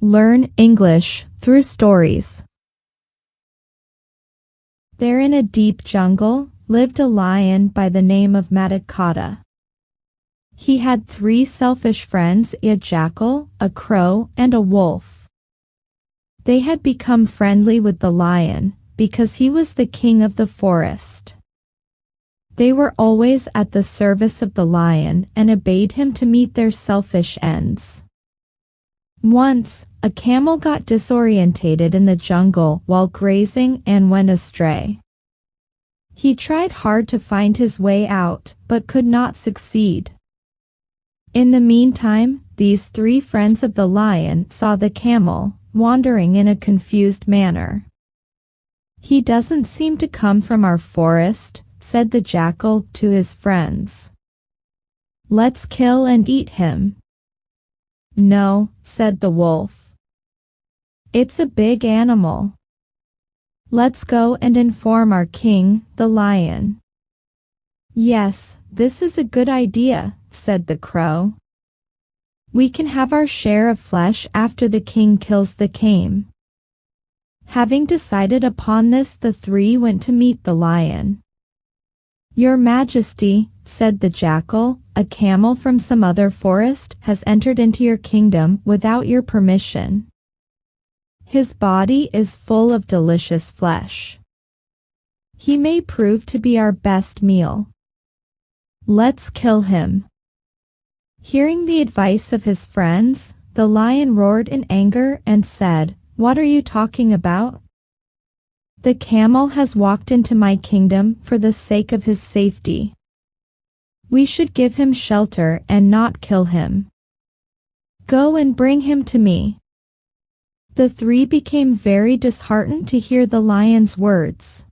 Learn English through stories. There in a deep jungle lived a lion by the name of Matakata. He had 3 selfish friends, a jackal, a crow, and a wolf. They had become friendly with the lion because he was the king of the forest. They were always at the service of the lion and obeyed him to meet their selfish ends. Once, a camel got disorientated in the jungle while grazing and went astray. He tried hard to find his way out, but could not succeed. In the meantime, these 3 friends of the lion saw the camel, wandering in a confused manner. "He doesn't seem to come from our forest," said the jackal to his friends. "Let's kill and eat him." "No," said the wolf. "It's a big animal. Let's go and inform our king, the lion." "Yes, this is a good idea," said the crow. "We can have our share of flesh after the king kills the camel." Having decided upon this, the 3 went to meet the lion. "Your Majesty," said the jackal, "a camel from some other forest has entered into your kingdom without your permission. His body is full of delicious flesh. He may prove to be our best meal. Let's kill him." Hearing the advice of his friends, the lion roared in anger and said, "What are you talking about? The camel has walked into my kingdom for the sake of his safety. We should give him shelter and not kill him. Go and bring him to me." The 3 became very disheartened to hear the lion's words.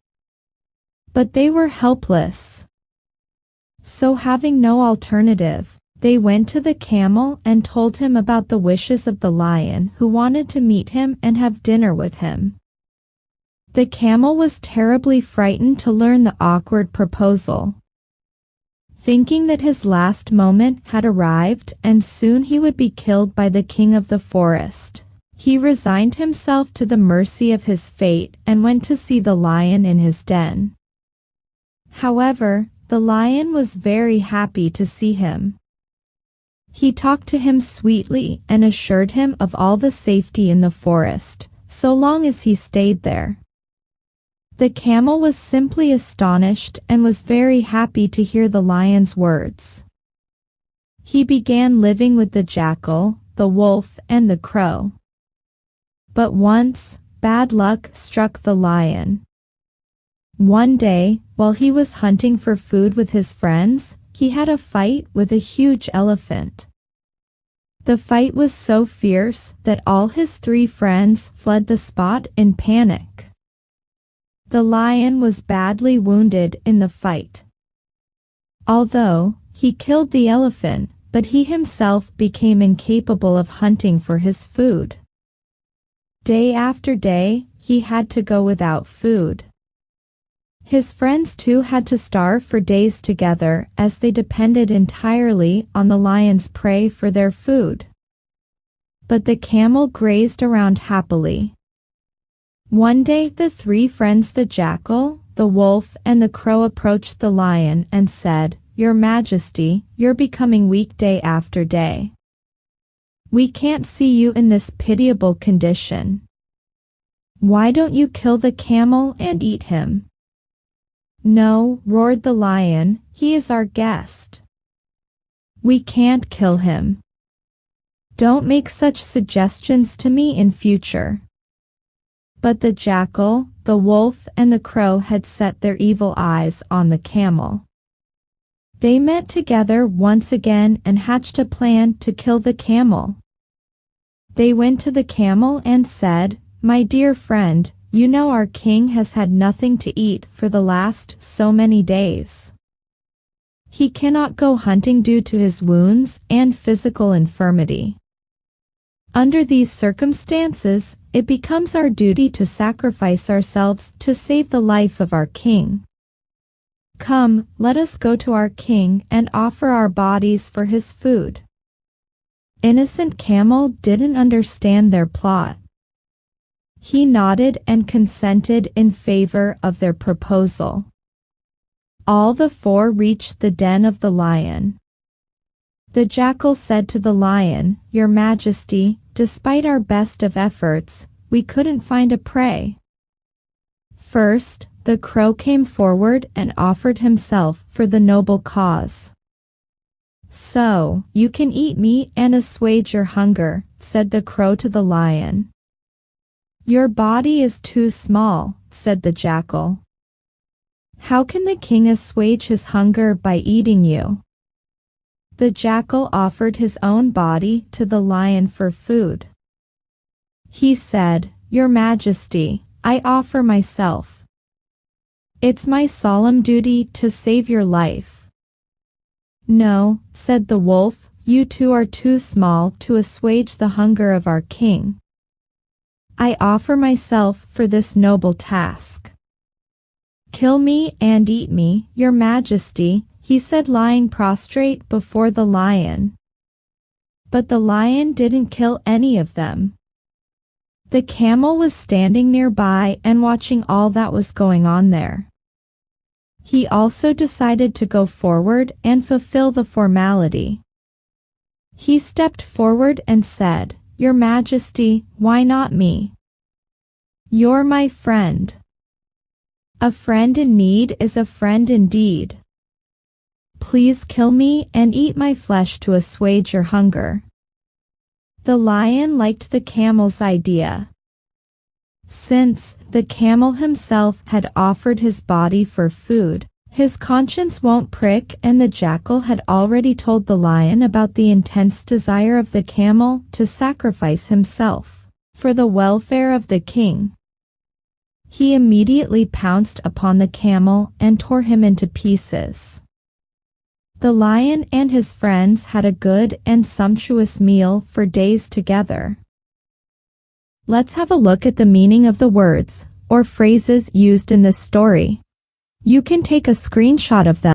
But they were helpless. So having no alternative, they went to the camel and told him about the wishes of the lion, who wanted to meet him and have dinner with him. The camel was terribly frightened to learn the awkward proposal. Thinking that his last moment had arrived and soon he would be killed by the king of the forest, he resigned himself to the mercy of his fate and went to see the lion in his den. However, the lion was very happy to see him. He talked to him sweetly and assured him of all the safety in the forest, so long as he stayed there. The camel was simply astonished and was very happy to hear the lion's words. He began living with the jackal, the wolf, and the crow. But once, bad luck struck the lion. One day, while he was hunting for food with his friends, he had a fight with a huge elephant. The fight was so fierce that all his 3 friends fled the spot in panic. The lion was badly wounded in the fight. Although he killed the elephant, but he himself became incapable of hunting for his food. Day after day, he had to go without food. His friends too had to starve for days together as they depended entirely on the lion's prey for their food. But the camel grazed around happily. One day the 3 friends, the jackal, the wolf, and the crow, approached the lion and said, "Your Majesty, you're becoming weak day after day. We can't see you in this pitiable condition. Why don't you kill the camel and eat him?" "No," roared the lion, "he is our guest. We can't kill him. Don't make such suggestions to me in future." But the jackal, the wolf, and the crow had set their evil eyes on the camel. They met together once again and hatched a plan to kill the camel. They went to the camel and said, "My dear friend, you know our king has had nothing to eat for the last so many days. He cannot go hunting due to his wounds and physical infirmity. Under these circumstances, it becomes our duty to sacrifice ourselves to save the life of our king. Come, let us go to our king and offer our bodies for his food." innocent camel didn't understand their plot. He nodded and consented in favor of their proposal. All the four reached the den of the lion. The jackal said to the lion, "Your Majesty, despite our best of efforts, we couldn't find a prey." First, the crow came forward and offered himself for the noble cause. "So, you can eat me and assuage your hunger," said the crow to the lion. "Your body is too small," said the jackal. "How can the king assuage his hunger by eating you?" The jackal offered his own body to the lion for food. He said, "Your Majesty, I offer myself. It's my solemn duty to save your life." "No," said the wolf, "you two are too small to assuage the hunger of our king. I offer myself for this noble task." "Kill me and eat me, Your Majesty," he said, lying prostrate before the lion. But the lion didn't kill any of them. The camel was standing nearby and watching all that was going on there. He also decided to go forward and fulfill the formality. He stepped forward and said, "Your Majesty, why not me? You're my friend. A friend in need is a friend indeed. Please kill me and eat my flesh to assuage your hunger." The lion liked the camel's idea. Since the camel himself had offered his body for food, his conscience won't prick, and the jackal had already told the lion about the intense desire of the camel to sacrifice himself for the welfare of the king. He immediately pounced upon the camel and tore him into pieces. The lion and his friends had a good and sumptuous meal for days together. Let's have a look at the meaning of the words or phrases used in this story. You can take a screenshot of them